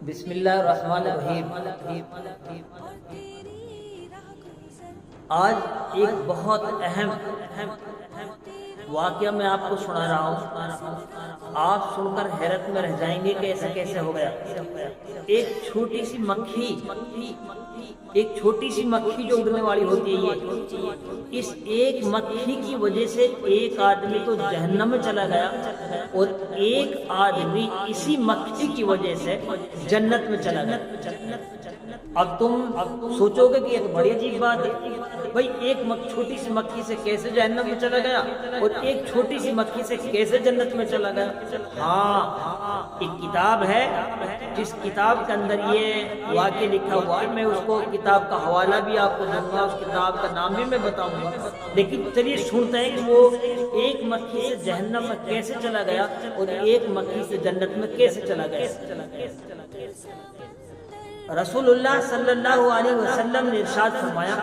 بسم اللہ الرحمن الرحیم۔ آج ایک بہت اہم واقعہ میں آپ کو سنا رہا ہوں، آپ سن کر حیرت میں رہ جائیں گے کہ ایسا کیسے ہو گیا۔ ایک چھوٹی سی مکھی جو اڑنے والی ہوتی ہے، اس ایک مکھی کی وجہ سے ایک آدمی تو جہنم میں چلا گیا اور ایک آدمی اسی مکھی کی وجہ سے جنت میں چلا گیا۔ اب تم سوچو گے کہ یہ تو بڑی عجیب بات ہے، بھائی ایک چھوٹی سی مکھی سے کیسے جہنم میں چلا گیا اور ایک چھوٹی سی مکھی سے کیسے جنت میں چلا گیا؟ ہاں، ایک کتاب ہے جس کتاب کے اندر یہ واقعہ لکھا ہوا ہے۔ میں اس کو کتاب کا حوالہ بھی آپ کو دوں گا، اس کتاب کا نام بھی میں بتاؤں گا، لیکن چلیے سنتے ہیں کہ وہ ایک مکھی سے جہنم میں کیسے چلا گیا اور ایک مکھی سے جنت میں کیسے چلا گیا۔ رسول اللہ صلی اللہ علیہ وسلم نے ارشاد فرمایا،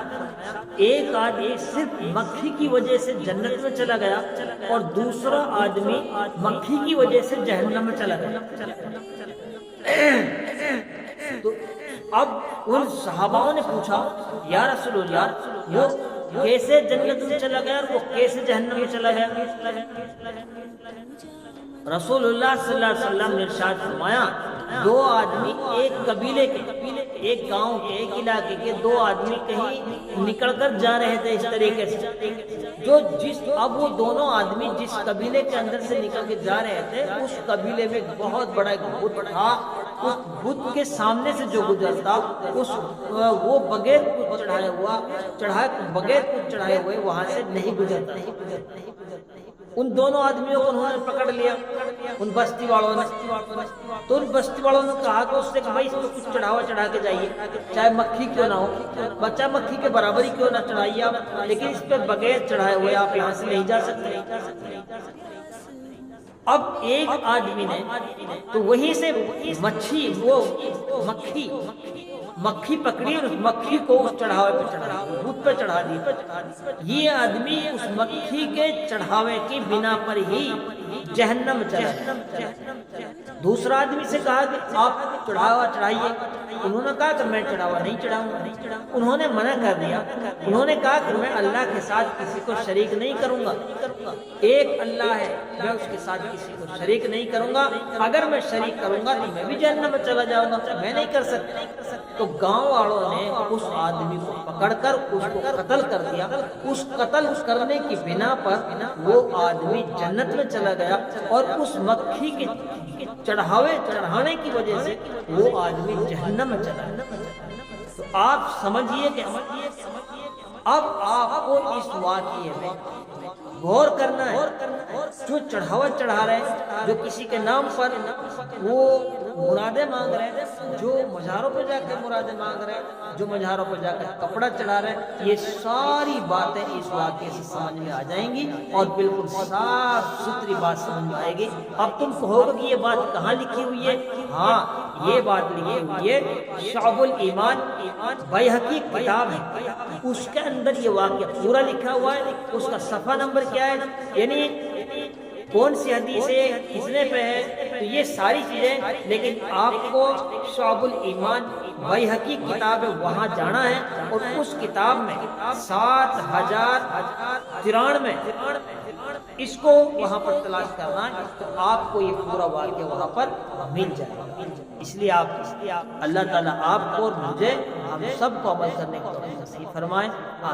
ایک آدمی صرف مکھی کی وجہ سے جنت میں چلا گیا اور دوسرا آدمی مکھی کی وجہ سے جہنم میں چلا گیا۔ تو اب ان صحابہ نے پوچھا، یا رسول اللہ، وہ کیسے جنت میں چلا گیا اور وہ کیسے جہنم میں چلا گیا؟ رسول اللہ صلی اللہ علیہ وسلم نے ارشاد فرمایا، دو آدمی ایک قبیلے کے، ایک گاؤں کے، ایک علاقے کے دو آدمی کہیں نکل کر جا رہے تھے اس طریقے سے، اب وہ دونوں آدمی جس قبیلے کے اندر سے نکل کے جا رہے تھے، اس قبیلے میں بہت بڑا ایک بت تھا۔ اس بت کے سامنے سے جو گزرتا وہ بغیر کچھ چڑھائے ہوئے وہاں سے نہیں گزرتا۔ ان دونوں آدمیوں کو انہوں نے پکڑ لیا، ان بستی والوں نے، تو ان بستی والوں نے کہا کہ اس سے کہ بھائی اس کو کچھ چڑھا کے جائیے، چاہے مکھی کیوں نہ ہو، بچہ مکھی کے برابری کیوں نہ چڑھائیے آپ، لیکن اس پہ بغیر چڑھائے ہوئے آپ یہاں سے نہیں جا سکتے۔ اب ایک آدمی نے تو وہیں سے مکھی پکڑی اور اس مکھی کو اس چڑھاوے پہ چڑھا، بت پہ چڑھا دیا۔ یہ آدمی اس مکھی کے چڑھاوے کی بنا پر ہی جہنم چلا۔ دوسرا آدمی سے کہا کہ آپ چڑھاوا چڑھائیے، انہوں نے کہا کہ میں چڑھاوا نہیں چڑھاؤں گا، انہوں نے منع کر دیا۔ انہوں نے کہا کہ میں اللہ کے ساتھ کسی کو شریک نہیں کروں گا، ایک اللہ ہے، میں اس کے ساتھ کسی کو شریک نہیں کروں گا، اگر میں شریک کروں گا تو میں بھی جہنم میں چلا جاؤں گا، میں نہیں کر سکتا۔ تو گاؤں والوں نے اس آدمی کو پکڑ کر اس کو قتل کر دیا۔ اس قتل کرنے کی بنا پر وہ آدمی جنت میں چلا گیا اور اس مکھی کے چڑھانے کی وجہ سے وہ آدمی جہنم میں چلا گیا۔ تو آپ سمجھیے کہ اب آپ کو اس واقعے میں غور کرنا ہے، جو چڑھاوا چڑھا رہے ہیں، جو کسی کے نام پر وہ مرادیں مانگ رہے ہیں، جو مزاروں پہ جا کے مرادیں مانگ رہے ہیں، جو مزاروں پہ جا کے کپڑا چڑھا رہے ہیں، یہ ساری باتیں اس واقعے سے سمجھ میں آ جائیں گی اور بالکل صاف ستھری بات سمجھ میں آئے گی۔ اب تم کہو گے کہ یہ بات کہاں لکھی ہوئی ہے؟ ہاں، یہ بات لکھی ہوئی ہے شعب الایمان، بیہقی کتاب ہے، اس کے اندر یہ واقعہ پورا لکھا ہوا ہے۔ اس کا صفحہ نمبر کیا ہے، یعنی کون سی حدیث ہے، کتنے پہ ہے، تو یہ ساری چیزیں، لیکن آپ کو شعب الایمان بیہقی کتاب ہے وہاں جانا ہے اور اس کتاب میں 7093 اس کو وہاں پر تلاش کرنا ہے، تو آپ کو یہ پورا واقعہ وہاں پر مل جائے گا۔ اس لیے اللہ تعالیٰ آپ کو اور مجھے، ہم سب کو عمل کرنے کا توفیق نصیب فرمائے۔